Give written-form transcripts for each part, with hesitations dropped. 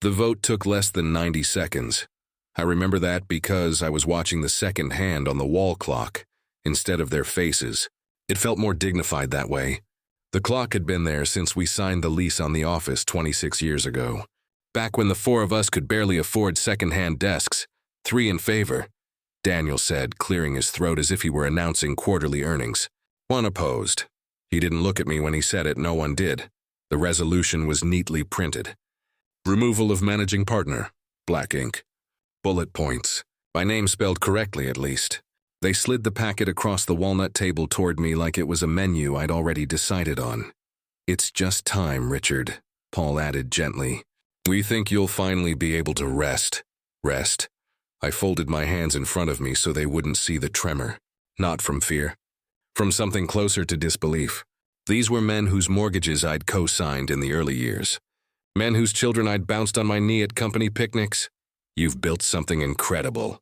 The vote took less than 90 seconds. I remember that because I was watching the second hand on the wall clock instead of their faces. It felt more dignified that way. The clock had been there since we signed the lease on the office 26 years ago. Back when the four of us could barely afford second-hand desks. 3 in favor, Daniel said, clearing his throat as if he were announcing quarterly earnings. 1 opposed. He didn't look at me when he said it, no one did. The resolution was neatly printed. Removal of managing partner, black ink. Bullet points. My name spelled correctly, at least. They slid the packet across the walnut table toward me like it was a menu I'd already decided on. It's just time, Richard, Paul added gently. We think you'll finally be able to rest. Rest? I folded my hands in front of me so they wouldn't see the tremor. Not from fear. From something closer to disbelief. These were men whose mortgages I'd co-signed in the early years. Men whose children I'd bounced on my knee at company picnics. You've built something incredible,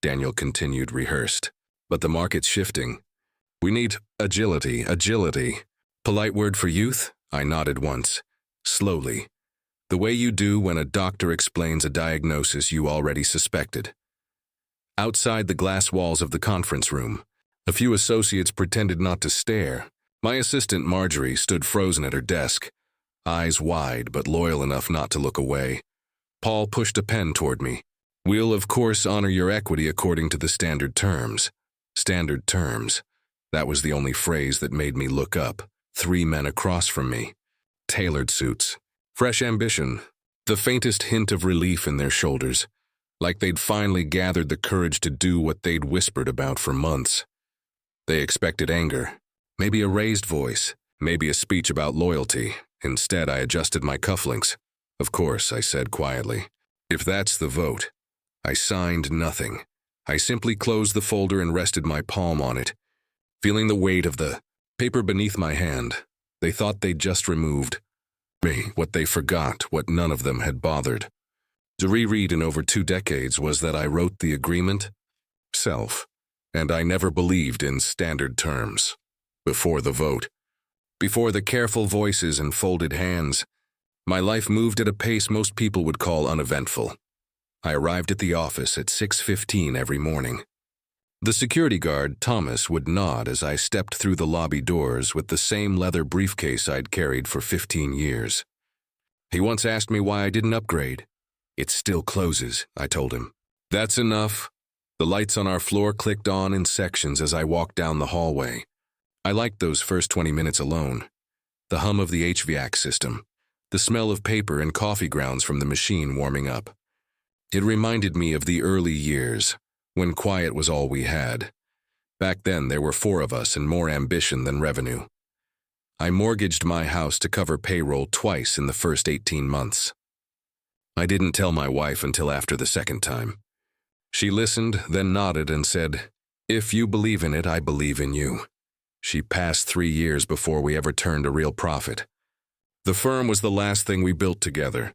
Daniel continued, rehearsed. But the market's shifting. We need agility. Polite word for youth? I nodded once. Slowly. The way you do when a doctor explains a diagnosis you already suspected. Outside the glass walls of the conference room, a few associates pretended not to stare. My assistant, Marjorie, stood frozen at her desk, eyes wide but loyal enough not to look away. Paul pushed a pen toward me. We'll, of course, honor your equity according to the standard terms. Standard terms. That was the only phrase that made me look up. 3 men across from me. Tailored suits. Fresh ambition. The faintest hint of relief in their shoulders. Like they'd finally gathered the courage to do what they'd whispered about for months. They expected anger. Maybe a raised voice. Maybe a speech about loyalty. Instead, I adjusted my cufflinks. Of course, I said quietly. If that's the vote. I signed nothing. I simply closed the folder and rested my palm on it, feeling the weight of the paper beneath my hand. They thought they'd just removed me. What they forgot, what none of them had bothered to reread in over 2 decades, was that I wrote the agreement, self, and I never believed in standard terms. Before the vote, before the careful voices and folded hands, my life moved at a pace most people would call uneventful. I arrived at the office at 6:15 every morning. The security guard, Thomas, would nod as I stepped through the lobby doors with the same leather briefcase I'd carried for 15 years. He once asked me why I didn't upgrade. It still closes, I told him. That's enough. The lights on our floor clicked on in sections as I walked down the hallway. I liked those first 20 minutes alone. The hum of the HVAC system, the smell of paper and coffee grounds from the machine warming up. It reminded me of the early years, when quiet was all we had. Back then, there were 4 of us and more ambition than revenue. I mortgaged my house to cover payroll twice in the first 18 months. I didn't tell my wife until after the second time. She listened, then nodded and said, "If you believe in it, I believe in you." She passed 3 years before we ever turned a real profit. The firm was the last thing we built together.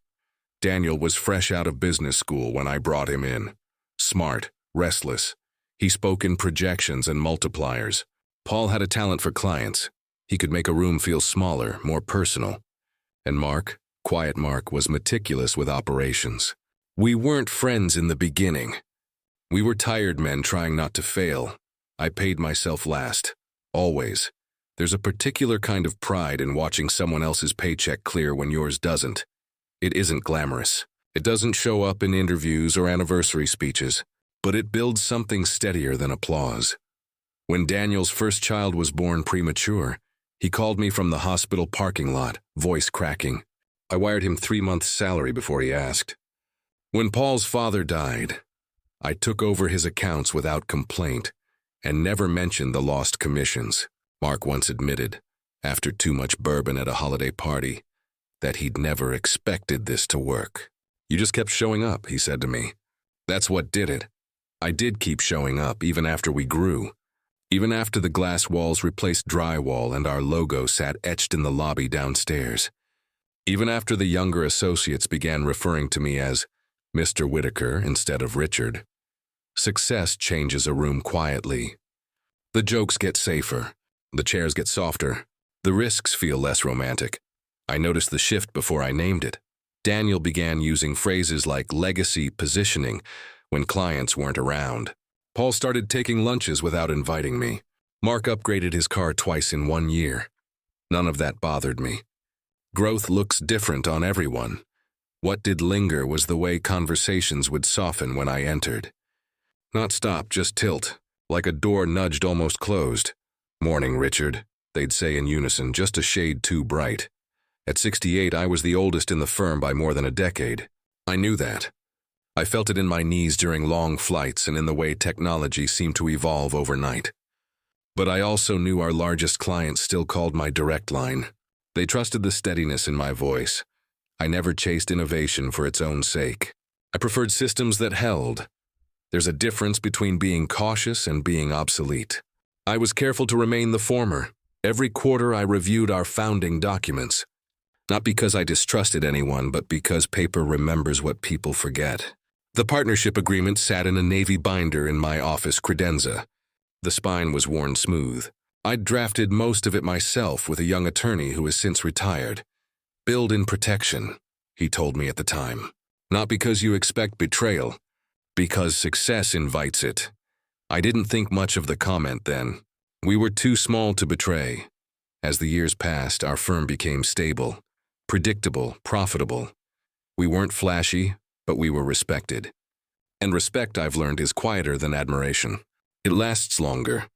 Daniel was fresh out of business school when I brought him in. Smart, restless. He spoke in projections and multipliers. Paul had a talent for clients. He could make a room feel smaller, more personal. And Mark, quiet Mark, was meticulous with operations. We weren't friends in the beginning. We were tired men trying not to fail. I paid myself last. Always. There's a particular kind of pride in watching someone else's paycheck clear when yours doesn't. It isn't glamorous. It doesn't show up in interviews or anniversary speeches, but it builds something steadier than applause. When Daniel's first child was born premature, he called me from the hospital parking lot, voice cracking. I wired him 3 months' salary before he asked. When Paul's father died, I took over his accounts without complaint and never mentioned the lost commissions. Mark once admitted, after too much bourbon at a holiday party, that he'd never expected this to work. You just kept showing up, he said to me. That's what did it. I did keep showing up even after we grew. Even after the glass walls replaced drywall and our logo sat etched in the lobby downstairs. Even after the younger associates began referring to me as Mr. Whitaker instead of Richard. Success changes a room quietly. The jokes get safer. The chairs get softer. The risks feel less romantic. I noticed the shift before I named it. Daniel began using phrases like legacy positioning when clients weren't around. Paul started taking lunches without inviting me. Mark upgraded his car twice in 1 year. None of that bothered me. Growth looks different on everyone. What did linger was the way conversations would soften when I entered. Not stop, just tilt, like a door nudged almost closed. "Morning, Richard," they'd say in unison, just a shade too bright. At 68, I was the oldest in the firm by more than a decade. I knew that. I felt it in my knees during long flights and in the way technology seemed to evolve overnight. But I also knew our largest clients still called my direct line. They trusted the steadiness in my voice. I never chased innovation for its own sake. I preferred systems that held. There's a difference between being cautious and being obsolete. I was careful to remain the former. Every quarter I reviewed our founding documents. Not because I distrusted anyone, but because paper remembers what people forget. The partnership agreement sat in a navy binder in my office credenza. The spine was worn smooth. I'd drafted most of it myself with a young attorney who has since retired. "Build in protection," he told me at the time. "Not because you expect betrayal, because success invites it." I didn't think much of the comment then. We were too small to betray. As the years passed, our firm became stable, predictable, profitable. We weren't flashy, but we were respected. And respect, I've learned, is quieter than admiration. It lasts longer.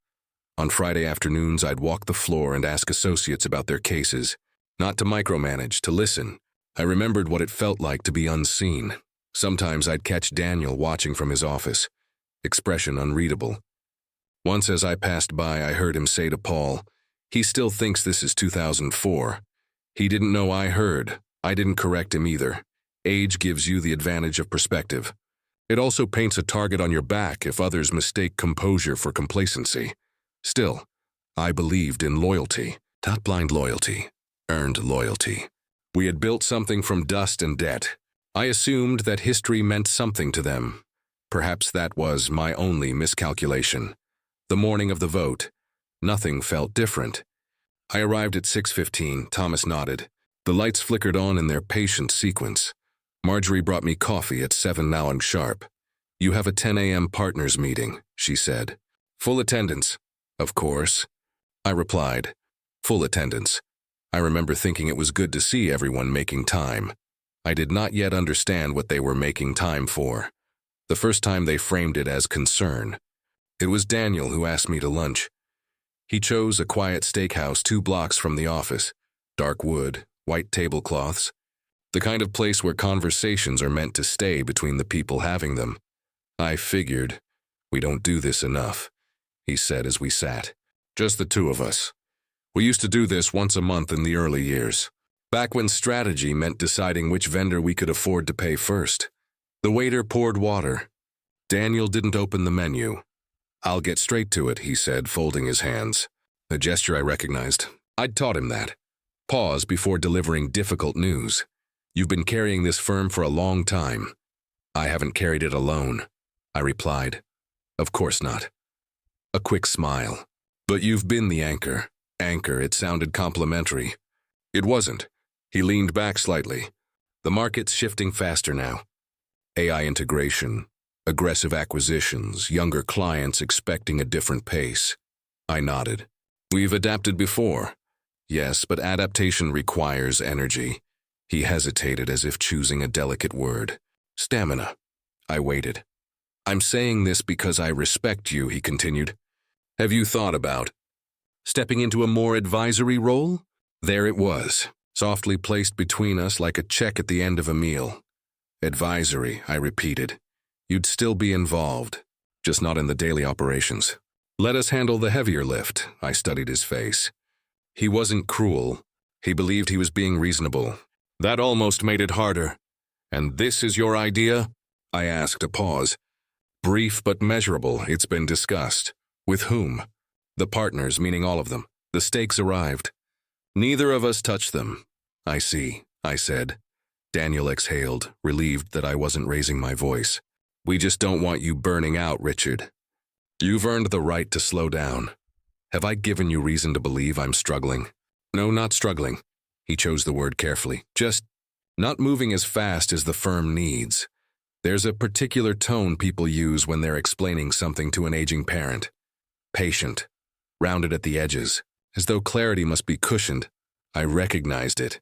On Friday afternoons, I'd walk the floor and ask associates about their cases, not to micromanage, to listen. I remembered what it felt like to be unseen. Sometimes I'd catch Daniel watching from his office, expression unreadable. Once as I passed by, I heard him say to Paul, "He still thinks this is 2004. He didn't know I heard. I didn't correct him either. Age gives you the advantage of perspective. It also paints a target on your back if others mistake composure for complacency. Still, I believed in loyalty, not blind loyalty, earned loyalty. We had built something from dust and debt. I assumed that history meant something to them. Perhaps that was my only miscalculation. The morning of the vote, nothing felt different. I arrived at 6:15, Thomas nodded. The lights flickered on in their patient sequence. Marjorie brought me coffee at 7 now and sharp. "You have a 10 a.m. partners meeting," she said. "Full attendance." "Of course," I replied. Full attendance. I remember thinking it was good to see everyone making time. I did not yet understand what they were making time for. The first time they framed it as concern. It was Daniel who asked me to lunch. He chose a quiet steakhouse 2 blocks from the office. Dark wood, white tablecloths. The kind of place where conversations are meant to stay between the people having them. I figured, "We don't do this enough," he said as we sat. "Just the 2 of us. We used to do this once a month in the early years, back when strategy meant deciding which vendor we could afford to pay first." The waiter poured water. Daniel didn't open the menu. "I'll get straight to it," he said, folding his hands. A gesture I recognized. I'd taught him that. Pause before delivering difficult news. "You've been carrying this firm for a long time." "I haven't carried it alone," I replied. "Of course not." A quick smile. "But you've been the anchor." Anchor, it sounded complimentary. It wasn't. He leaned back slightly. "The market's shifting faster now. AI integration, aggressive acquisitions, younger clients expecting a different pace." I nodded. "We've adapted before." "Yes, but adaptation requires energy." He hesitated as if choosing a delicate word. "Stamina." I waited. "I'm saying this because I respect you," he continued. "Have you thought about stepping into a more advisory role?" There it was, softly placed between us like a check at the end of a meal. "Advisory," I repeated. "You'd still be involved, just not in the daily operations." "Let us handle the heavier lift." I studied his face. He wasn't cruel. He believed he was being reasonable. That almost made it harder. "And this is your idea?" I asked, a pause. "Brief but measurable, it's been discussed." "With whom?" "The partners, meaning all of them. The stakes arrived. Neither of us touched them." "I see," I said. Daniel exhaled, relieved that I wasn't raising my voice. "We just don't want you burning out, Richard. You've earned the right to slow down. Have I given you reason to believe I'm struggling?" "No, not struggling." He chose the word carefully. "Just Not moving as fast as the firm needs. There's a particular tone people use when they're explaining something to an aging parent. Patient, rounded at the edges, as though clarity must be cushioned. I recognized it.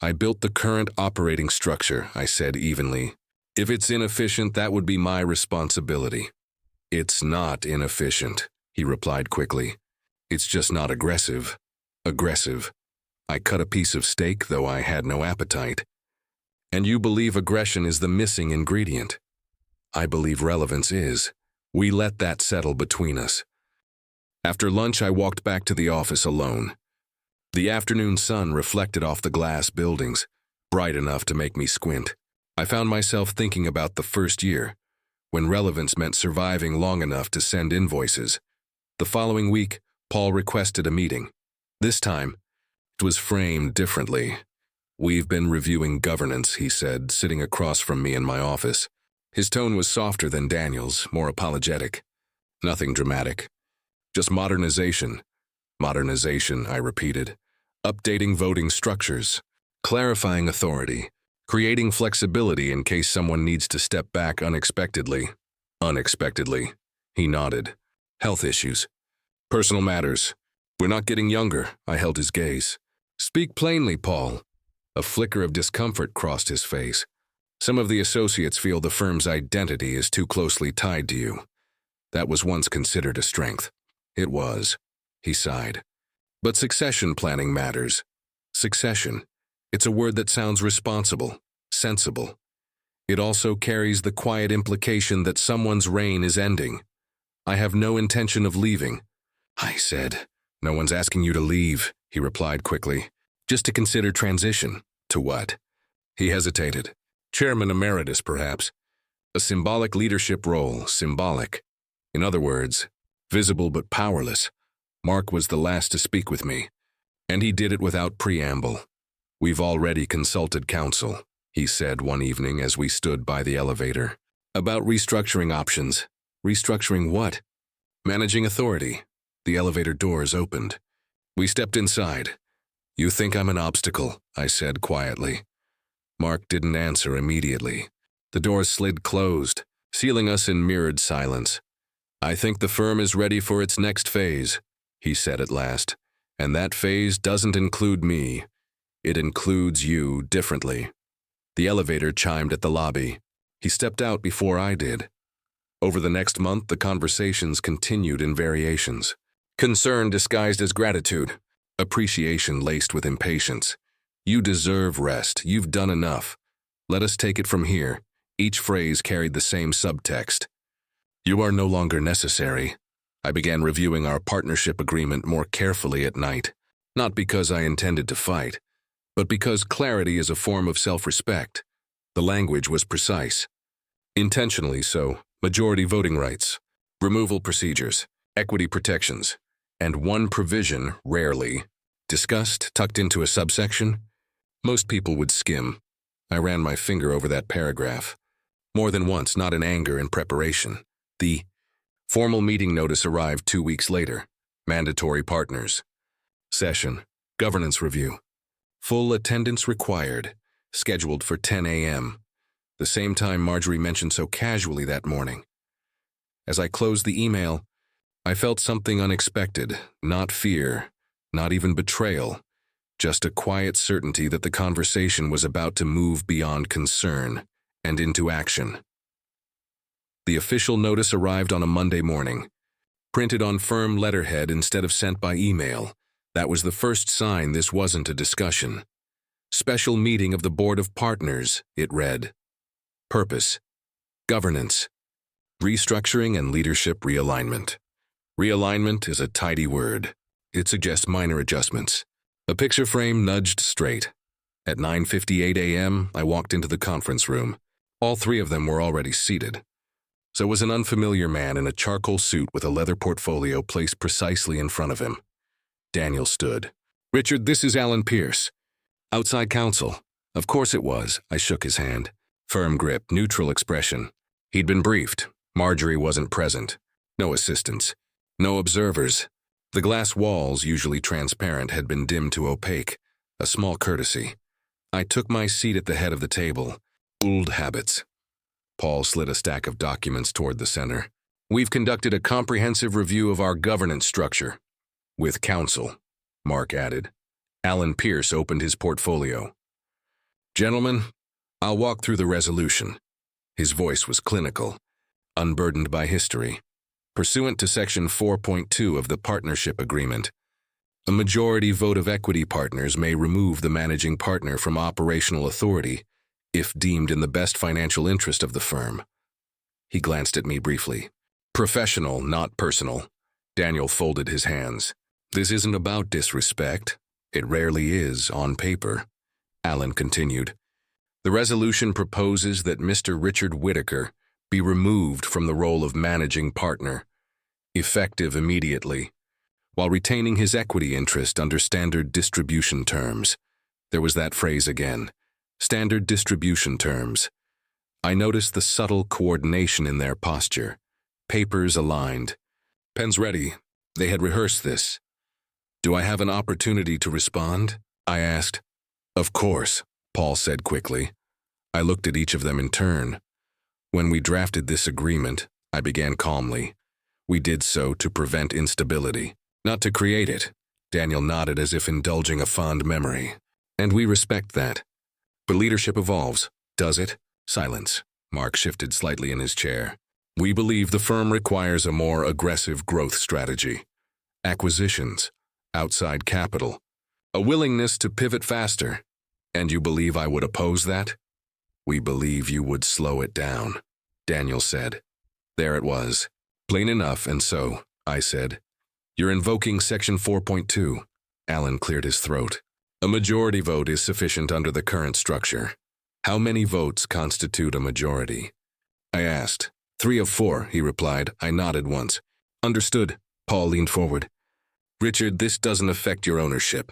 I built the current operating structure, I said evenly. If it's inefficient, that would be my responsibility. It's not inefficient, he replied quickly. It's just not aggressive. Aggressive. I cut a piece of steak, though I had no appetite. And you believe aggression is the missing ingredient. I believe relevance is. We let that settle between us. After lunch, I walked back to the office alone. The afternoon sun reflected off the glass buildings, bright enough to make me squint. I found myself thinking about the first year, when relevance meant surviving long enough to send invoices. The following week, Paul requested a meeting. This time, it was framed differently. We've been reviewing governance, he said, sitting across from me in my office. His tone was softer than Daniel's, more apologetic. Nothing dramatic. Just modernization. Modernization, I repeated. Updating voting structures. Clarifying authority. Creating flexibility in case someone needs to step back unexpectedly. Unexpectedly. He nodded. Health issues. Personal matters. We're not getting younger, I held his gaze. Speak plainly, Paul. A flicker of discomfort crossed his face. Some of the associates feel the firm's identity is too closely tied to you. That was once considered a strength. It was. He sighed. But succession planning matters. Succession. It's a word that sounds responsible, sensible. It also carries the quiet implication that someone's reign is ending. I have no intention of leaving. I said. No one's asking you to leave, he replied quickly. Just to consider transition. To what? He hesitated. Chairman Emeritus, perhaps. A symbolic leadership role, symbolic. In other words, visible but powerless. Mark was the last to speak with me, and he did it without preamble. We've already consulted counsel, he said one evening as we stood by the elevator. About restructuring options. Restructuring what? Managing authority. The elevator doors opened. We stepped inside. You think I'm an obstacle, I said quietly. Mark didn't answer immediately. The doors slid closed, sealing us in mirrored silence. I think the firm is ready for its next phase, he said at last, and that phase doesn't include me. It includes you differently. The elevator chimed at the lobby. He stepped out before I did. Over the next month, the conversations continued in variations. Concern disguised as gratitude. Appreciation laced with impatience. You deserve rest. You've done enough. Let us take it from here. Each phrase carried the same subtext. You are no longer necessary. I began reviewing our partnership agreement more carefully at night, not because I intended to fight, but because clarity is a form of self-respect. The language was precise. Intentionally so. Majority voting rights, removal procedures, equity protections, and one provision, rarely, discussed, tucked into a subsection. Most people would skim. I ran my finger over that paragraph. More than once, not in anger, in preparation. The formal meeting notice arrived 2 weeks later. Mandatory partners. Session. Governance review. Full attendance required. Scheduled for 10 a.m. The same time Marjorie mentioned so casually that morning. As I closed the email, I felt something unexpected, not fear, not even betrayal, just a quiet certainty that the conversation was about to move beyond concern and into action. The official notice arrived on a Monday morning, printed on firm letterhead instead of sent by email. That was the first sign this wasn't a discussion. Special meeting of the Board of Partners, it read. Purpose. Governance. Restructuring and leadership realignment. Realignment is a tidy word. It suggests minor adjustments. A picture frame nudged straight. At 9:58 a.m., I walked into the conference room. All three of them were already seated. So was an unfamiliar man in a charcoal suit with a leather portfolio placed precisely in front of him. Daniel stood. Richard, this is Alan Pierce. Outside counsel. Of course it was. I shook his hand. Firm grip, neutral expression. He'd been briefed. Marjorie wasn't present. No assistants. No observers. The glass walls, usually transparent, had been dimmed to opaque. A small courtesy. I took my seat at the head of the table. Old habits. Paul slid a stack of documents toward the center. We've conducted a comprehensive review of our governance structure. With counsel, Mark added. Alan Pierce opened his portfolio. Gentlemen, I'll walk through the resolution. His voice was clinical, unburdened by history. Pursuant to Section 4.2 of the Partnership Agreement, a majority vote of equity partners may remove the managing partner from operational authority if deemed in the best financial interest of the firm. He glanced at me briefly. Professional, not personal. Daniel folded his hands. This isn't about disrespect. It rarely is, on paper. Alan continued. The resolution proposes that Mr. Richard Whitaker be removed from the role of managing partner, effective immediately, while retaining his equity interest under standard distribution terms. There was that phrase again. Standard distribution terms. I noticed the subtle coordination in their posture. Papers aligned. Pens ready. They had rehearsed this. Do I have an opportunity to respond? I asked. Of course, Paul said quickly. I looked at each of them in turn. When we drafted this agreement, I began calmly. We did so to prevent instability, not to create it. Daniel nodded as if indulging a fond memory. And we respect that. But leadership evolves, does it? Silence. Mark shifted slightly in his chair. We believe the firm requires a more aggressive growth strategy. Acquisitions, outside capital, a willingness to pivot faster. And you believe I would oppose that? We believe you would slow it down, Daniel said. There it was. Plain enough, and so, I said. You're invoking Section 4.2. Alan cleared his throat. A majority vote is sufficient under the current structure. How many votes constitute a majority? I asked. 3 of 4, he replied. I nodded once. Understood. Paul leaned forward. Richard, this doesn't affect your ownership.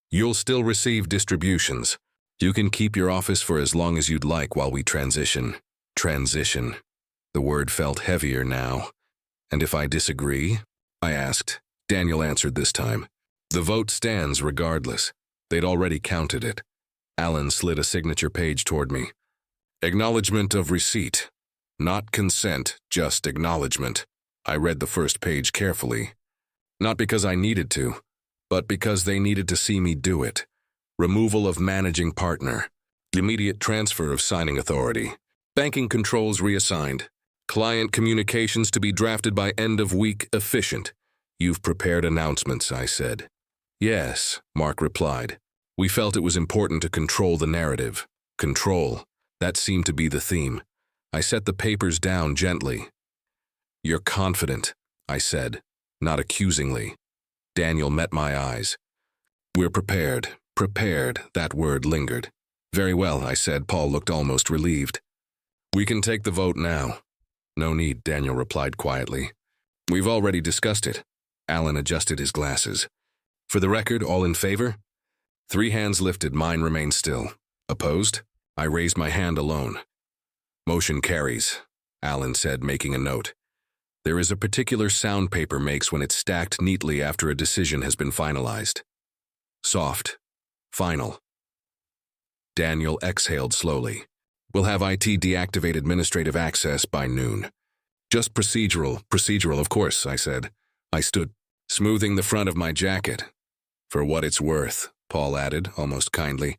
You'll still receive distributions. You can keep your office for as long as you'd like while we transition. Transition. The word felt heavier now. And if I disagree? I asked. Daniel answered this time. The vote stands regardless. They'd already counted it. Alan slid a signature page toward me. Acknowledgement of receipt. Not consent, just acknowledgement. I read the first page carefully. Not because I needed to, but because they needed to see me do it. Removal of managing partner. Immediate transfer of signing authority. Banking controls reassigned. Client communications to be drafted by end of week efficient. You've prepared announcements, I said. Yes, Mark replied. We felt it was important to control the narrative. Control. That seemed to be the theme. I set the papers down gently. You're confident, I said, not accusingly. Daniel met my eyes. We're prepared. Prepared, that word lingered. Very well, I said. Paul looked almost relieved. We can take the vote now. No need, Daniel replied quietly. We've already discussed it. Alan adjusted his glasses. For the record, all in favor? 3 hands lifted, mine remained still. Opposed? I raised my hand alone. Motion carries, Alan said, making a note. There is a particular sound paper makes when it's stacked neatly after a decision has been finalized. Soft. Final. Daniel exhaled slowly. We'll have IT deactivate administrative access by noon. Just procedural, of course, I said. I stood, smoothing the front of my jacket. For what it's worth, Paul added, almost kindly.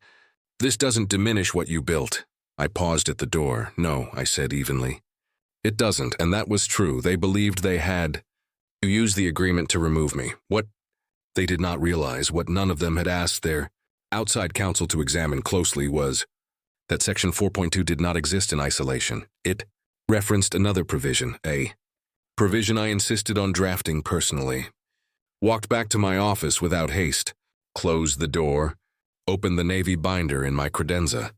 This doesn't diminish what you built. I paused at the door. No, I said evenly. It doesn't, and that was true. They believed they had to use the agreement to remove me. What they did not realize, what none of them had asked their outside counsel to examine closely, was that Section 4.2 did not exist in isolation. It referenced another provision, a provision I insisted on drafting personally. Walked back to my office without haste, closed the door, opened the navy binder in my credenza.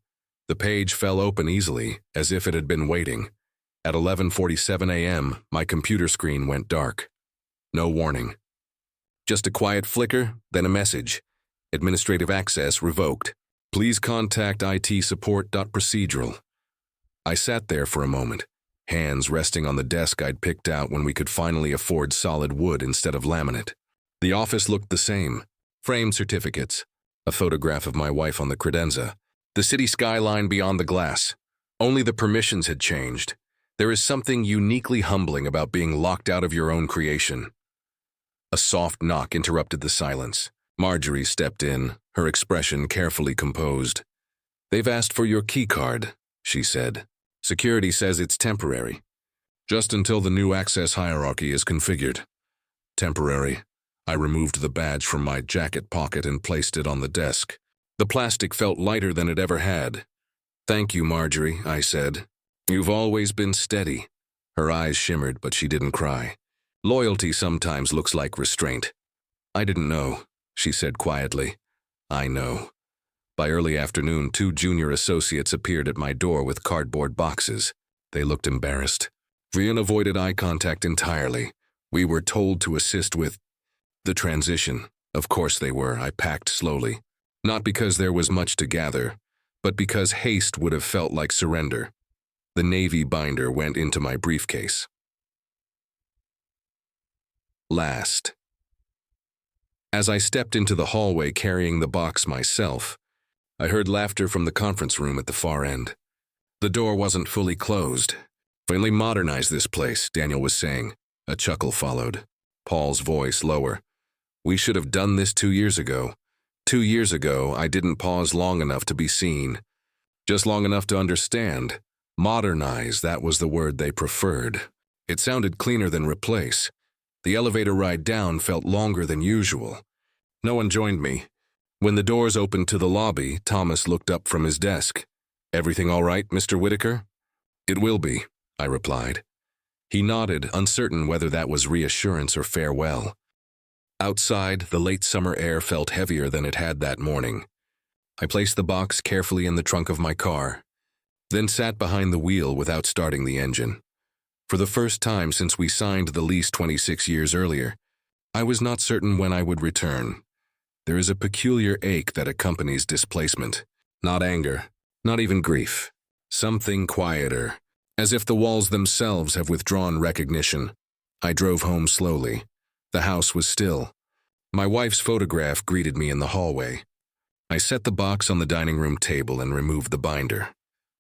The page fell open easily, as if it had been waiting. At 11:47 a.m., my computer screen went dark. No warning. Just a quiet flicker, then a message. Administrative access revoked. Please contact IT support.procedural. I sat there for a moment, hands resting on the desk I'd picked out when we could finally afford solid wood instead of laminate. The office looked the same. Framed certificates, a photograph of my wife on the credenza, The city skyline beyond the glass. Only the permissions had changed. There is something uniquely humbling about being locked out of your own creation. A soft knock interrupted the silence. Marjorie stepped in, her expression carefully composed. "They've asked for your key card," she said. "Security says it's temporary. Just until the new access hierarchy is configured." Temporary. I removed the badge from my jacket pocket and placed it on the desk. The plastic felt lighter than it ever had. "Thank you, Marjorie," I said. "You've always been steady." Her eyes shimmered, but she didn't cry. Loyalty sometimes looks like restraint. "I didn't know," she said quietly. "I know." By early afternoon, 2 junior associates appeared at my door with cardboard boxes. They looked embarrassed. Vian avoided eye contact entirely. We were told to assist with the transition. Of course they were. I packed slowly. Not because there was much to gather, but because haste would have felt like surrender. The navy binder went into my briefcase. Last. As I stepped into the hallway carrying the box myself, I heard laughter from the conference room at the far end. The door wasn't fully closed. "Finally modernized this place," Daniel was saying. A chuckle followed. Paul's voice lower. "We should have done this 2 years ago. 2 years ago, I didn't pause long enough to be seen. Just long enough to understand. Modernize, that was the word they preferred. It sounded cleaner than replace. The elevator ride down felt longer than usual. No one joined me. When the doors opened to the lobby, Thomas looked up from his desk. "Everything all right, Mr. Whitaker?" "It will be," I replied. He nodded, uncertain whether that was reassurance or farewell. Outside, the late summer air felt heavier than it had that morning. I placed the box carefully in the trunk of my car, then sat behind the wheel without starting the engine. For the first time since we signed the lease 26 years earlier, I was not certain when I would return. There is a peculiar ache that accompanies displacement. Not anger, not even grief. Something quieter, as if the walls themselves have withdrawn recognition. I drove home slowly. The house was still. My wife's photograph greeted me in the hallway. I set the box on the dining room table and removed the binder.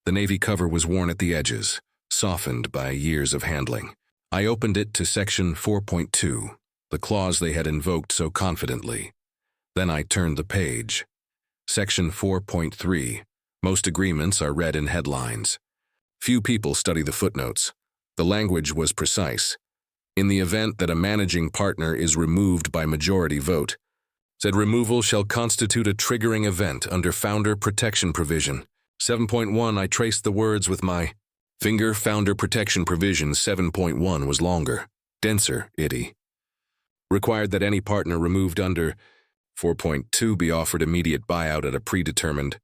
The navy cover was worn at the edges, softened by years of handling. I opened it to section 4.2, the clause they had invoked so confidently. Then I turned the page. Section 4.3. Most agreements are read in headlines. Few people study the footnotes. The language was precise. In the event that a managing partner is removed by majority vote, said removal shall constitute a triggering event under Founder Protection Provision. 7.1, I traced the words with my finger. Founder Protection Provision 7.1 was longer, denser, itty. Required that any partner removed under 4.2 be offered immediate buyout at a predetermined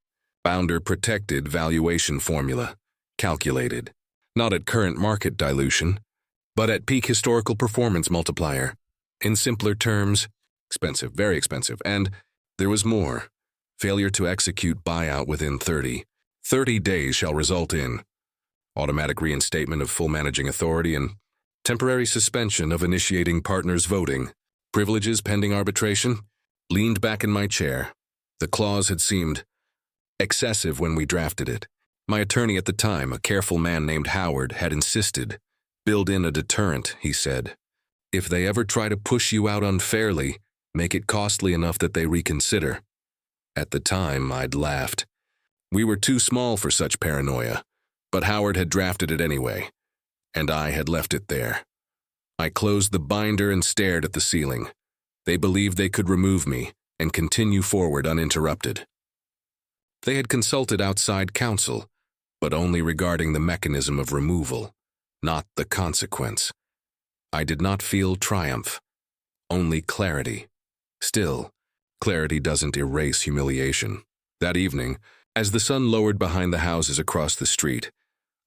Founder Protected Valuation Formula, calculated, not at current market dilution, but at peak historical performance multiplier. In simpler terms, expensive, very expensive, and there was more. Failure to execute buyout within 30 days shall result in automatic reinstatement of full managing authority and temporary suspension of initiating partners voting. Privileges pending arbitration. Leaned back in my chair. The clause had seemed excessive when we drafted it. My attorney at the time, a careful man named Howard, had insisted. Build in a deterrent, he said. If they ever try to push you out unfairly, make it costly enough that they reconsider. At the time, I'd laughed. We were too small for such paranoia, but Howard had drafted it anyway, and I had left it there. I closed the binder and stared at the ceiling. They believed they could remove me and continue forward uninterrupted. They had consulted outside counsel, but only regarding the mechanism of removal, not the consequence. I did not feel triumph, only clarity. Still, clarity doesn't erase humiliation. That evening, as the sun lowered behind the houses across the street,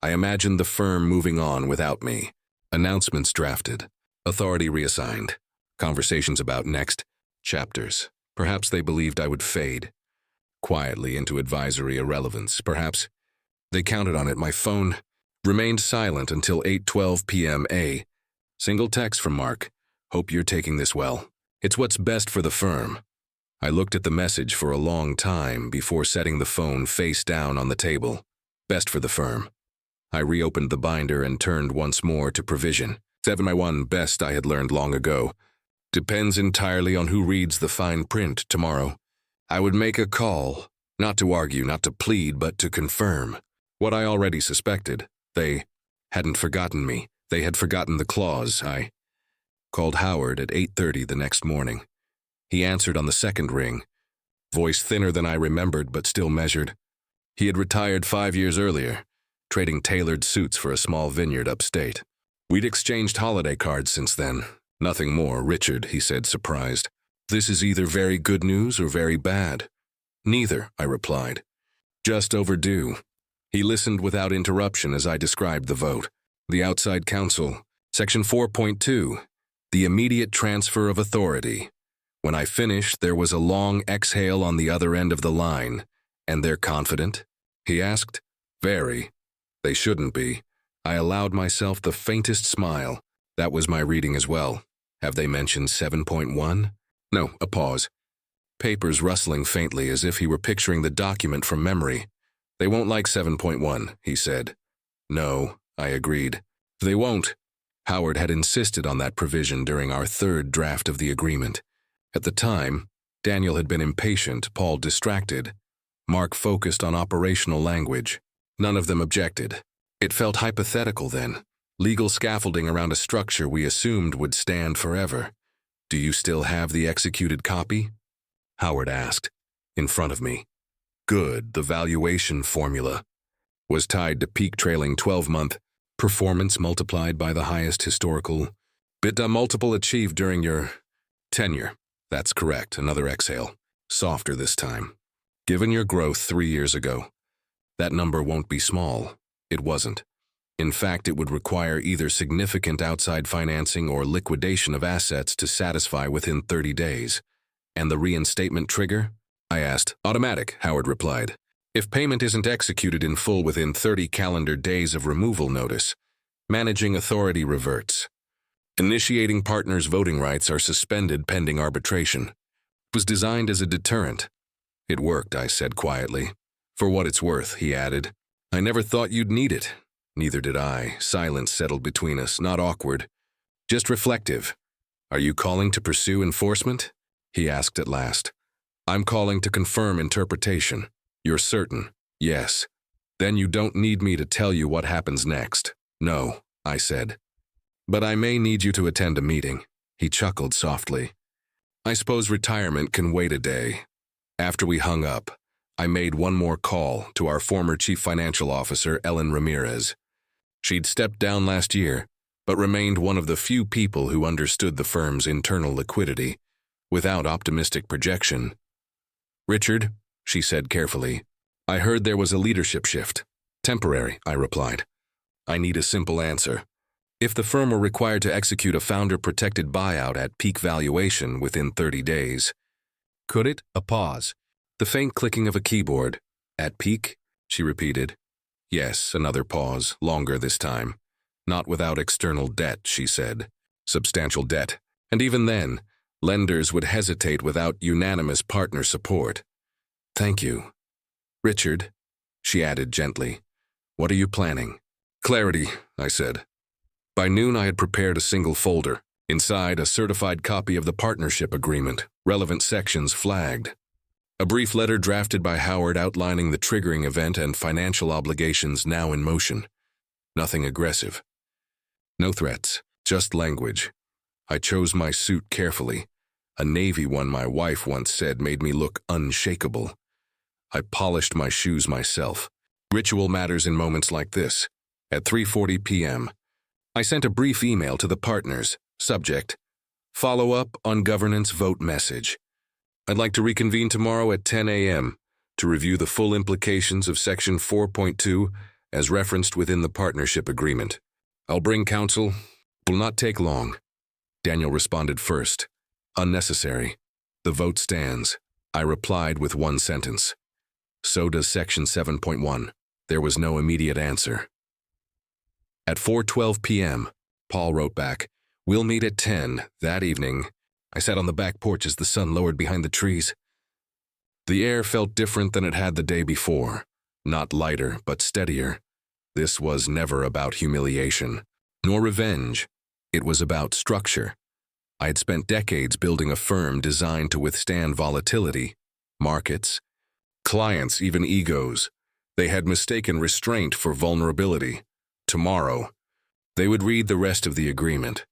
I imagined the firm moving on without me. Announcements drafted, authority reassigned, conversations about next chapters. Perhaps they believed I would fade quietly into advisory irrelevance. Perhaps they counted on it. My phone remained silent until 8:12 p.m. A single text from Mark. Hope you're taking this well. It's what's best for the firm. I looked at the message for a long time before setting the phone face down on the table. Best for the firm. I reopened the binder and turned once more to provision. 7:1 best I had learned long ago. Depends entirely on who reads the fine print tomorrow. I would make a call, not to argue, not to plead, but to confirm what I already suspected. They hadn't forgotten me. They had forgotten the clause. I called Howard at 8:30 the next morning. He answered on the second ring, voice thinner than I remembered but still measured. He had retired 5 years earlier, trading tailored suits for a small vineyard upstate. We'd exchanged holiday cards since then. Nothing more, Richard, he said, surprised. This is either very good news or very bad. Neither, I replied. Just overdue. He listened without interruption as I described the vote. The outside counsel, Section 4.2, the immediate transfer of authority. When I finished, there was a long exhale on the other end of the line. And they're confident? He asked. Very. They shouldn't be. I allowed myself the faintest smile. That was my reading as well. Have they mentioned 7.1? No, a pause. Papers rustling faintly as if he were picturing the document from memory. They won't like 7.1, he said. No, I agreed. They won't. Howard had insisted on that provision during our third draft of the agreement. At the time, Daniel had been impatient, Paul distracted. Mark focused on operational language. None of them objected. It felt hypothetical then, legal scaffolding around a structure we assumed would stand forever. Do you still have the executed copy? Howard asked, in front of me. Good, the valuation formula was tied to peak trailing 12-month performance multiplied by the highest historical EBITDA multiple achieved during your tenure. That's correct, another exhale, softer this time. Given your growth 3 years ago, that number won't be small. It wasn't. In fact, it would require either significant outside financing or liquidation of assets to satisfy within 30 days. And the reinstatement trigger? I asked. Automatic, Howard replied. If payment isn't executed in full within 30 calendar days of removal notice, managing authority reverts. Initiating partners' voting rights are suspended pending arbitration. It was designed as a deterrent. It worked, I said quietly. For what it's worth, he added. I never thought you'd need it. Neither did I. Silence settled between us, not awkward, just reflective. Are you calling to pursue enforcement? He asked at last. I'm calling to confirm interpretation. You're certain? Yes. Then you don't need me to tell you what happens next. No, I said. But I may need you to attend a meeting. He chuckled softly. I suppose retirement can wait a day. After we hung up, I made one more call to our former chief financial officer, Ellen Ramirez. She'd stepped down last year, but remained one of the few people who understood the firm's internal liquidity, without optimistic projection. Richard, she said carefully, I heard there was a leadership shift. Temporary, I replied. I need a simple answer. If the firm were required to execute a founder-protected buyout at peak valuation within 30 days, could it? A pause. The faint clicking of a keyboard. At peak? She repeated. Yes, another pause, longer this time. Not without external debt, she said. Substantial debt. And even then, lenders would hesitate without unanimous partner support. Thank you. Richard, she added gently. What are you planning? Clarity, I said. By noon I had prepared a single folder. Inside, a certified copy of the partnership agreement, relevant sections flagged. A brief letter drafted by Howard outlining the triggering event and financial obligations now in motion. Nothing aggressive. No threats, just language. I chose my suit carefully. A navy one my wife once said made me look unshakable. I polished my shoes myself. Ritual matters in moments like this. At 3:40 p.m., I sent a brief email to the partners. Subject, follow-up on governance vote message. I'd like to reconvene tomorrow at 10 a.m. to review the full implications of Section 4.2 as referenced within the partnership agreement. I'll bring counsel. It will not take long. Daniel responded first. Unnecessary. The vote stands. I replied with one sentence. So does Section 7.1. There was no immediate answer. At 4:12 p.m., Paul wrote back, We'll meet at 10 that evening. I sat on the back porch as the sun lowered behind the trees. The air felt different than it had the day before, not lighter, but steadier. This was never about humiliation, nor revenge. It was about structure. I had spent decades building a firm designed to withstand volatility, markets, clients, even egos. They had mistaken restraint for vulnerability. Tomorrow, they would read the rest of the agreement,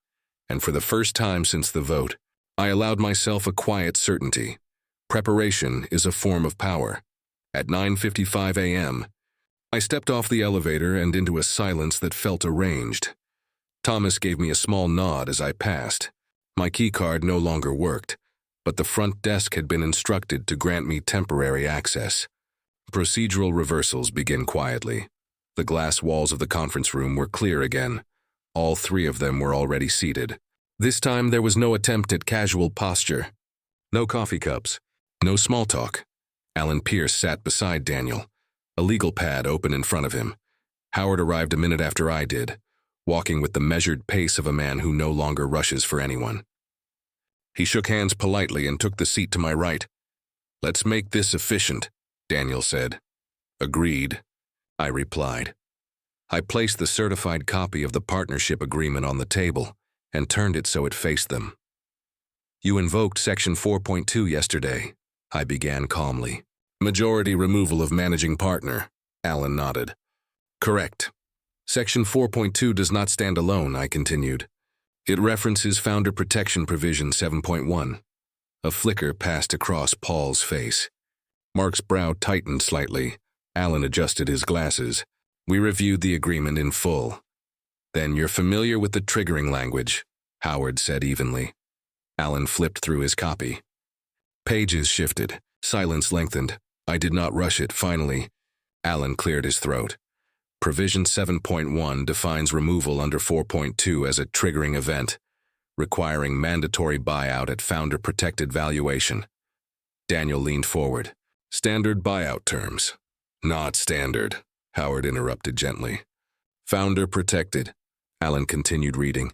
and for the first time since the vote, I allowed myself a quiet certainty. Preparation is a form of power. At 9:55 a.m., I stepped off the elevator and into a silence that felt arranged. Thomas gave me a small nod as I passed. My keycard no longer worked, but the front desk had been instructed to grant me temporary access. Procedural reversals begin quietly. The glass walls of the conference room were clear again. All three of them were already seated. This time there was no attempt at casual posture. No coffee cups. No small talk. Alan Pierce sat beside Daniel, a legal pad open in front of him. Howard arrived a minute after I did, walking with the measured pace of a man who no longer rushes for anyone. He shook hands politely and took the seat to my right. "Let's make this efficient," Daniel said. "Agreed," I replied. I placed the certified copy of the partnership agreement on the table and turned it so it faced them. "You invoked Section 4.2 yesterday," I began calmly. "Majority removal of managing partner," Alan nodded. "Correct. Section 4.2 does not stand alone," I continued. "It references Founder Protection Provision 7.1. A flicker passed across Paul's face. Mark's brow tightened slightly. Alan adjusted his glasses. We reviewed the agreement in full. "Then you're familiar with the triggering language," Howard said evenly. Alan flipped through his copy. Pages shifted. Silence lengthened. I did not rush it. Finally, Alan cleared his throat. Provision 7.1 defines removal under 4.2 as a triggering event, requiring mandatory buyout at founder-protected valuation. Daniel leaned forward. "Standard buyout terms." "Not standard," Howard interrupted gently. "Founder-protected," Alan continued reading,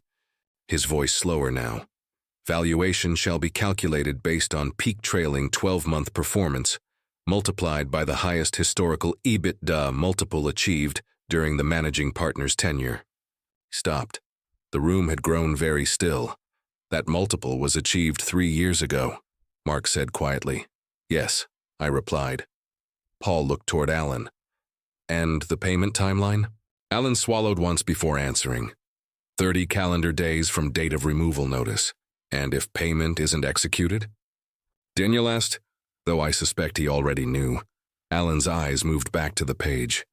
his voice slower now. "Valuation shall be calculated based on peak trailing 12-month performance, multiplied by the highest historical EBITDA multiple achieved during the managing partner's tenure." Stopped. The room had grown very still. "That multiple was achieved 3 years ago," Mark said quietly. "Yes," I replied. Paul looked toward Alan. "And the payment timeline?" Alan swallowed once before answering. 30 calendar days from date of removal notice. "And if payment isn't executed?" Daniel asked, though I suspect he already knew. Alan's eyes moved back to the page.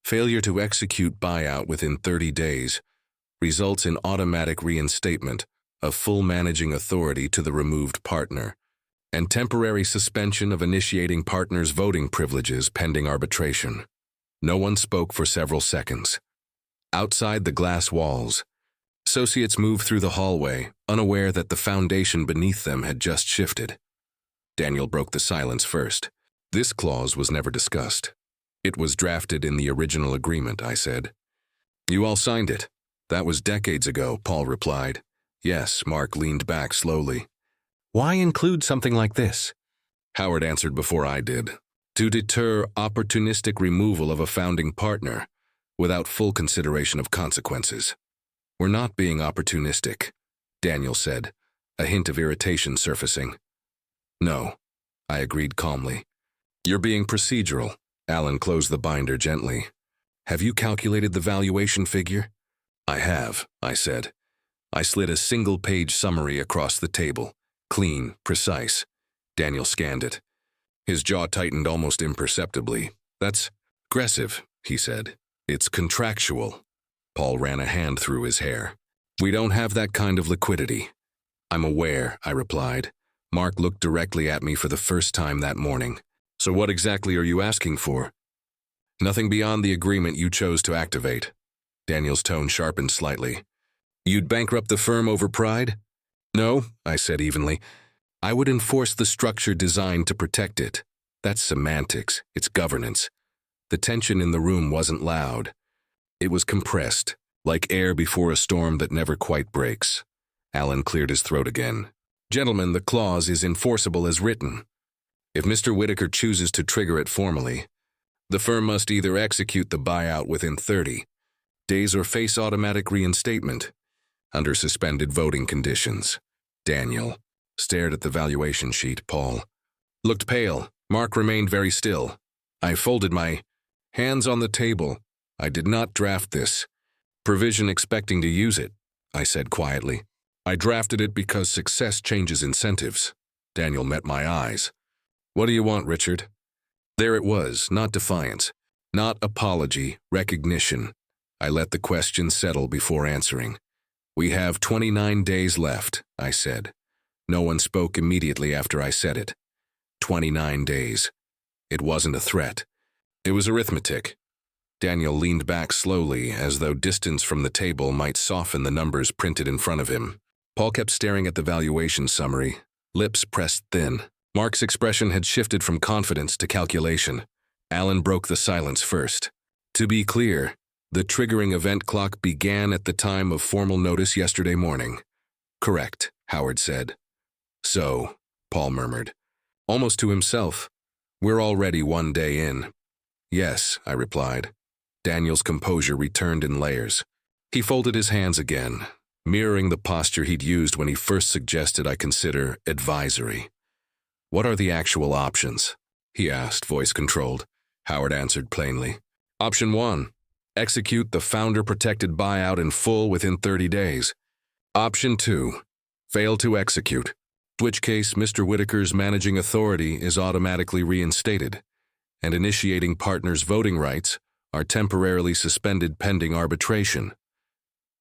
"Failure to execute buyout within 30 days results in automatic reinstatement of full managing authority to the removed partner, and temporary suspension of initiating partner's voting privileges pending arbitration." No one spoke for several seconds. Outside the glass walls, associates moved through the hallway, unaware that the foundation beneath them had just shifted. Daniel broke the silence first. "This clause was never discussed." "It was drafted in the original agreement," I said. "You all signed it." "That was decades ago," Paul replied. "Yes," Mark leaned back slowly. "Why include something like this?" Howard answered before I did. "To deter opportunistic removal of a founding partner without full consideration of consequences." "We're not being opportunistic," Daniel said, a hint of irritation surfacing. "No," I agreed calmly. "You're being procedural." Alan closed the binder gently. "Have you calculated the valuation figure?" "I have," I said. I slid a single-page summary across the table. Clean, precise. Daniel scanned it. His jaw tightened almost imperceptibly. "That's aggressive," he said. "It's contractual." Paul ran a hand through his hair. "We don't have that kind of liquidity." "I'm aware," I replied. Mark looked directly at me for the first time that morning. "So what exactly are you asking for?" "Nothing beyond the agreement you chose to activate." Daniel's tone sharpened slightly. "You'd bankrupt the firm over pride?" "No," I said evenly. "I would enforce the structure designed to protect it. That's semantics. It's governance." The tension in the room wasn't loud. It was compressed, like air before a storm that never quite breaks. Alan cleared his throat again. "Gentlemen, the clause is enforceable as written." If Mr. Whitaker chooses to trigger it formally, the firm must either execute the buyout within 30 days or face automatic reinstatement under suspended voting conditions. Daniel stared at the valuation sheet. Paul looked pale. Mark remained very still. I folded my hands on the table. I did not draft this provision expecting to use it, I said quietly. I drafted it because success changes incentives. Daniel met my eyes. What do you want, Richard? There it was, not defiance, not apology, recognition. I let the question settle before answering. We have 29 days left, I said. No one spoke immediately after I said it. 29 days. It wasn't a threat. It was arithmetic. Daniel leaned back slowly, as though distance from the table might soften the numbers printed in front of him. Paul kept staring at the valuation summary, lips pressed thin. Mark's expression had shifted from confidence to calculation. Alan broke the silence first. To be clear, the triggering event clock began at the time of formal notice yesterday morning. Correct, Howard said. So, Paul murmured, almost to himself, we're already 1 day in. Yes, I replied. Daniel's composure returned in layers. He folded his hands again, mirroring the posture he'd used when he first suggested I consider advisory. What are the actual options? He asked, voice controlled. Howard answered plainly. Option 1, execute the founder-protected buyout in full within 30 days. Option 2, fail to execute, in which case Mr. Whitaker's managing authority is automatically reinstated, and initiating partners' voting rights are temporarily suspended pending arbitration.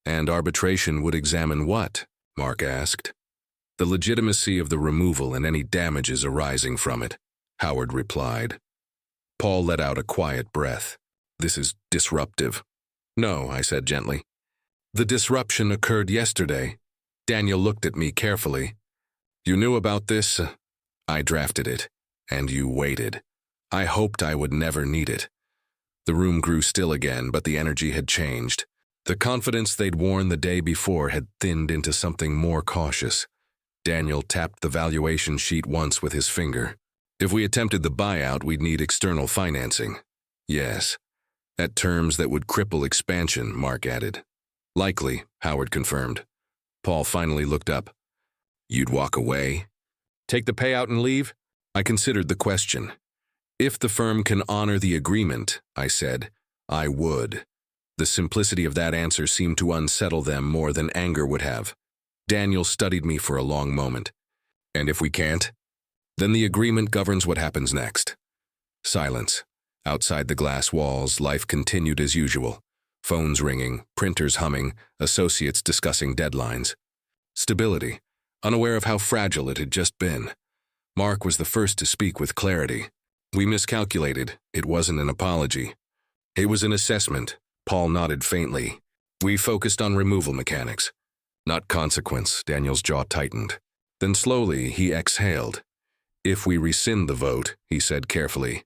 And arbitration would examine what? Mark asked. The legitimacy of the removal and any damages arising from it, Howard replied. Paul let out a quiet breath. This is disruptive. No, I said gently. The disruption occurred yesterday. Daniel looked at me carefully. You knew about this? I drafted it, and you waited. I hoped I would never need it. The room grew still again, but the energy had changed. The confidence they'd worn the day before had thinned into something more cautious. Daniel tapped the valuation sheet once with his finger. If we attempted the buyout, we'd need external financing. Yes. At terms that would cripple expansion, Mark added. Likely, Howard confirmed. Paul finally looked up. You'd walk away? Take the payout and leave? I considered the question. If the firm can honor the agreement, I said, I would. The simplicity of that answer seemed to unsettle them more than anger would have. Daniel studied me for a long moment. And if we can't? Then the agreement governs what happens next. Silence. Outside the glass walls, life continued as usual. Phones ringing, printers humming, associates discussing deadlines. Stability, unaware of how fragile it had just been. Mark was the first to speak with clarity. We miscalculated. It wasn't an apology. It was an assessment. Paul nodded faintly. We focused on removal mechanics. Not consequence. Daniel's jaw tightened. Then slowly he exhaled. If we rescind the vote, he said carefully,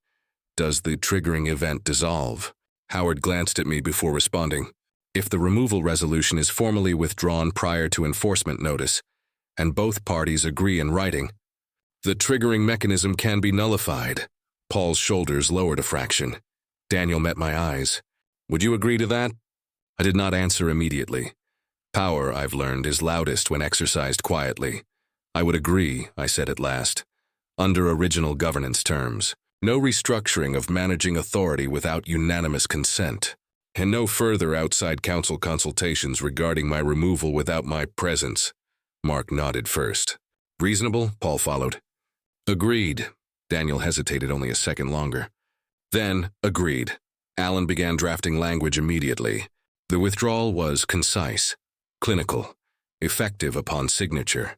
does the triggering event dissolve? Howard glanced at me before responding. If the removal resolution is formally withdrawn prior to enforcement notice, and both parties agree in writing, the triggering mechanism can be nullified. Paul's shoulders lowered a fraction. Daniel met my eyes. Would you agree to that? I did not answer immediately. Power, I've learned, is loudest when exercised quietly. I would agree, I said at last. Under original governance terms. No restructuring of managing authority without unanimous consent. And no further outside council consultations regarding my removal without my presence. Mark nodded first. Reasonable? Paul followed. Agreed. Daniel hesitated only a second longer. Then, agreed. Alan began drafting language immediately. The withdrawal was concise, clinical, effective upon signature.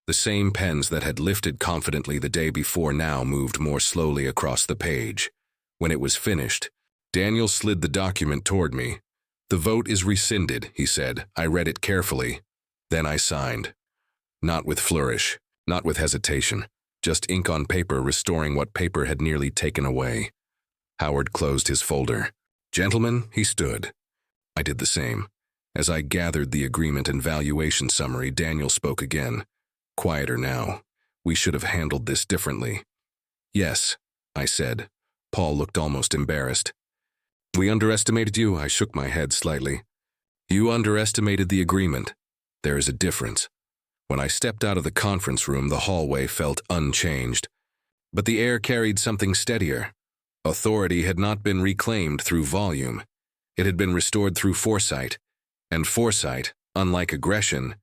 The same pens that had lifted confidently the day before now moved more slowly across the page. When it was finished, Daniel slid the document toward me. The vote is rescinded, he said. I read it carefully. Then I signed. Not with flourish, not with hesitation. Just ink on paper restoring what paper had nearly taken away. Howard closed his folder. Gentlemen, he stood. I did the same. As I gathered the agreement and valuation summary, Daniel spoke again. Quieter now. We should have handled this differently. Yes, I said. Paul looked almost embarrassed. We underestimated you, I shook my head slightly. You underestimated the agreement. There is a difference. When I stepped out of the conference room, the hallway felt unchanged. But the air carried something steadier. Authority had not been reclaimed through volume. It had been restored through foresight. And foresight, unlike aggression,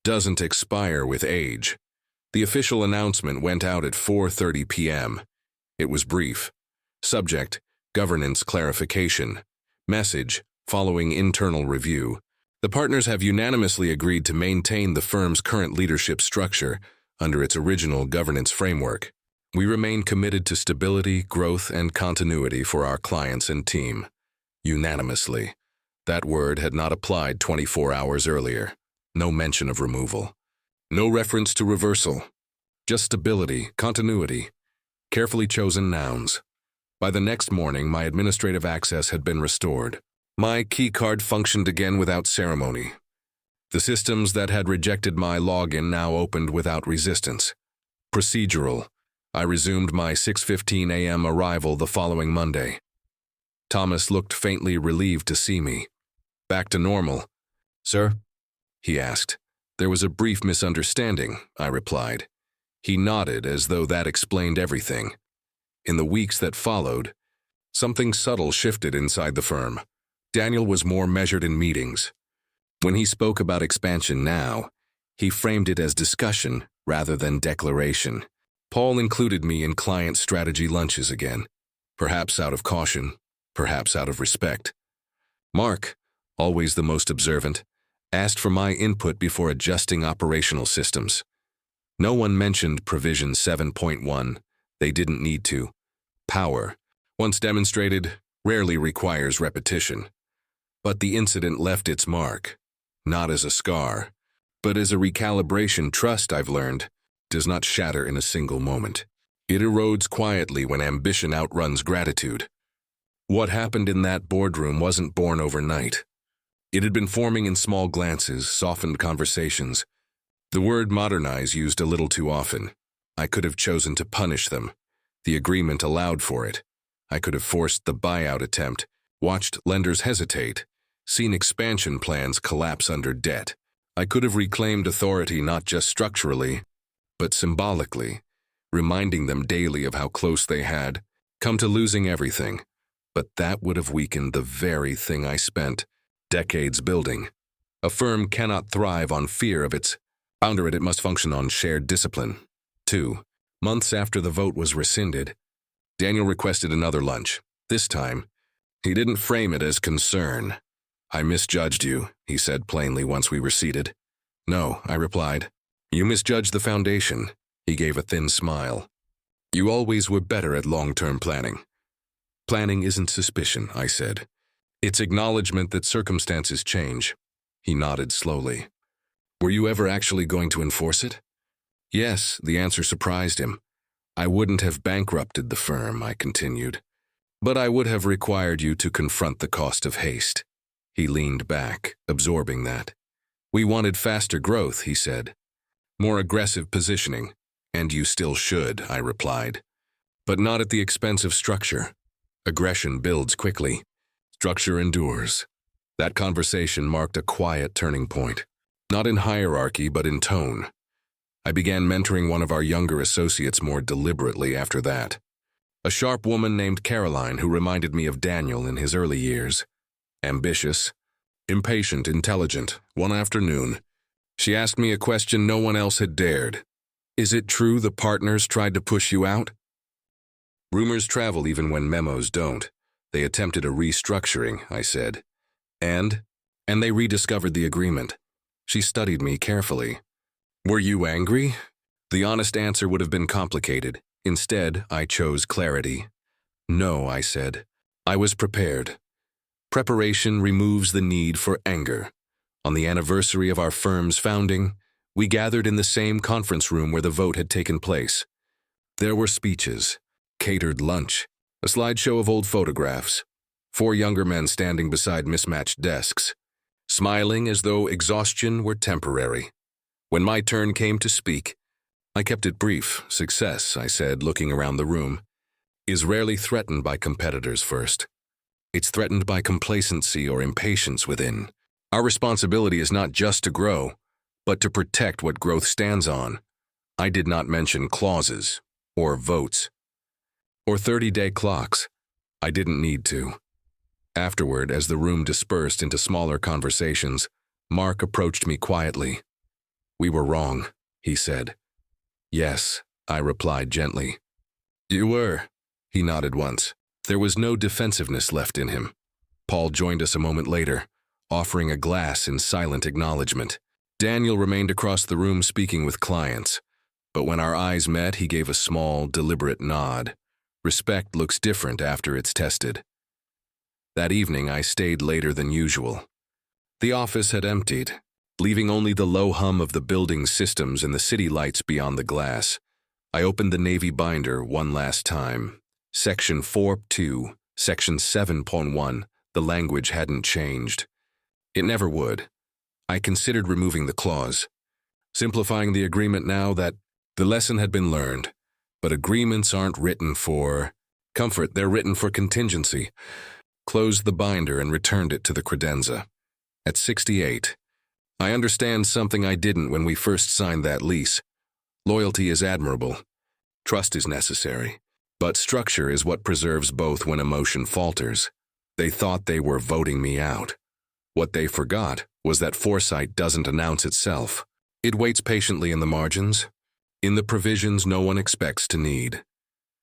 doesn't expire with age. The official announcement went out at 4:30 p.m. It was brief. Subject, governance clarification. Message, following internal review. The partners have unanimously agreed to maintain the firm's current leadership structure under its original governance framework. We remain committed to stability, growth, and continuity for our clients and team. Unanimously. That word had not applied 24 hours earlier. No mention of removal. No reference to reversal. Just stability, continuity. Carefully chosen nouns. By the next morning, my administrative access had been restored. My keycard functioned again without ceremony. The systems that had rejected my login now opened without resistance. Procedural. I resumed my 6:15 a.m. arrival the following Monday. Thomas looked faintly relieved to see me. Back to normal. Sir? He asked. There was a brief misunderstanding, I replied. He nodded as though that explained everything. In the weeks that followed, something subtle shifted inside the firm. Daniel was more measured in meetings. When he spoke about expansion now, he framed it as discussion rather than declaration. Paul included me in client strategy lunches again, perhaps out of caution, perhaps out of respect. Mark, always the most observant, asked for my input before adjusting operational systems. No one mentioned Provision 7.1. They didn't need to. Power, once demonstrated, rarely requires repetition. But the incident left its mark, not as a scar, but as a recalibration. Trust, I've learned, does not shatter in a single moment. It erodes quietly when ambition outruns gratitude. What happened in that boardroom wasn't born overnight. It had been forming in small glances, softened conversations. The word modernize used a little too often. I could have chosen to punish them. The agreement allowed for it. I could have forced the buyout attempt, watched lenders hesitate, seen expansion plans collapse under debt. I could have reclaimed authority not just structurally, but symbolically, reminding them daily of how close they had come to losing everything. But that would have weakened the very thing I spent decades building. A firm cannot thrive on fear of its founder. It must function on shared discipline. 2 months after the vote was rescinded, Daniel requested another lunch. This time, he didn't frame it as concern. I misjudged you, he said plainly once we were seated. No, I replied. You misjudged the foundation. He gave a thin smile. You always were better at long-term planning. Planning isn't suspicion, I said. It's acknowledgement that circumstances change. He nodded slowly. Were you ever actually going to enforce it? Yes, the answer surprised him. I wouldn't have bankrupted the firm, I continued. But I would have required you to confront the cost of haste. He leaned back, absorbing that. We wanted faster growth, he said. More aggressive positioning. And you still should, I replied. But not at the expense of structure. Aggression builds quickly. Structure endures. That conversation marked a quiet turning point. Not in hierarchy, but in tone. I began mentoring one of our younger associates more deliberately after that. A sharp woman named Caroline who reminded me of Daniel in his early years. Ambitious, impatient, intelligent. One afternoon, she asked me a question no one else had dared. Is it true the partners tried to push you out? Rumors travel even when memos don't. They attempted a restructuring, I said. And they rediscovered the agreement. She studied me carefully. Were you angry? The honest answer would have been complicated. Instead, I chose clarity. No, I said. I was prepared. Preparation removes the need for anger. On the anniversary of our firm's founding, we gathered in the same conference room where the vote had taken place. There were speeches, catered lunch, a slideshow of old photographs, 4 younger men standing beside mismatched desks, smiling as though exhaustion were temporary. When my turn came to speak, I kept it brief. Success, I said, looking around the room, is rarely threatened by competitors first. It's threatened by complacency or impatience within. Our responsibility is not just to grow, but to protect what growth stands on. I did not mention clauses, or votes, or 30-day clocks. I didn't need to. Afterward, as the room dispersed into smaller conversations, Mark approached me quietly. "We were wrong," he said. "Yes," I replied gently. "You were," he nodded once. There was no defensiveness left in him. Paul joined us a moment later, offering a glass in silent acknowledgement. Daniel remained across the room speaking with clients, but when our eyes met, he gave a small, deliberate nod. Respect looks different after it's tested. That evening, I stayed later than usual. The office had emptied, leaving only the low hum of the building's systems and the city lights beyond the glass. I opened the Navy binder one last time. Section 4.2, Section 7.1, the language hadn't changed. It never would. I considered removing the clause, simplifying the agreement now that the lesson had been learned. But agreements aren't written for comfort, they're written for contingency. Closed the binder and returned it to the credenza. At 68, I understand something I didn't when we first signed that lease. Loyalty is admirable. Trust is necessary. But structure is what preserves both when emotion falters. They thought they were voting me out. What they forgot was that foresight doesn't announce itself. It waits patiently in the margins, in the provisions no one expects to need.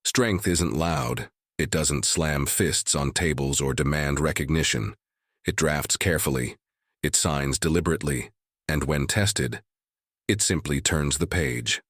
Strength isn't loud. It doesn't slam fists on tables or demand recognition. It drafts carefully. It signs deliberately. And when tested, it simply turns the page.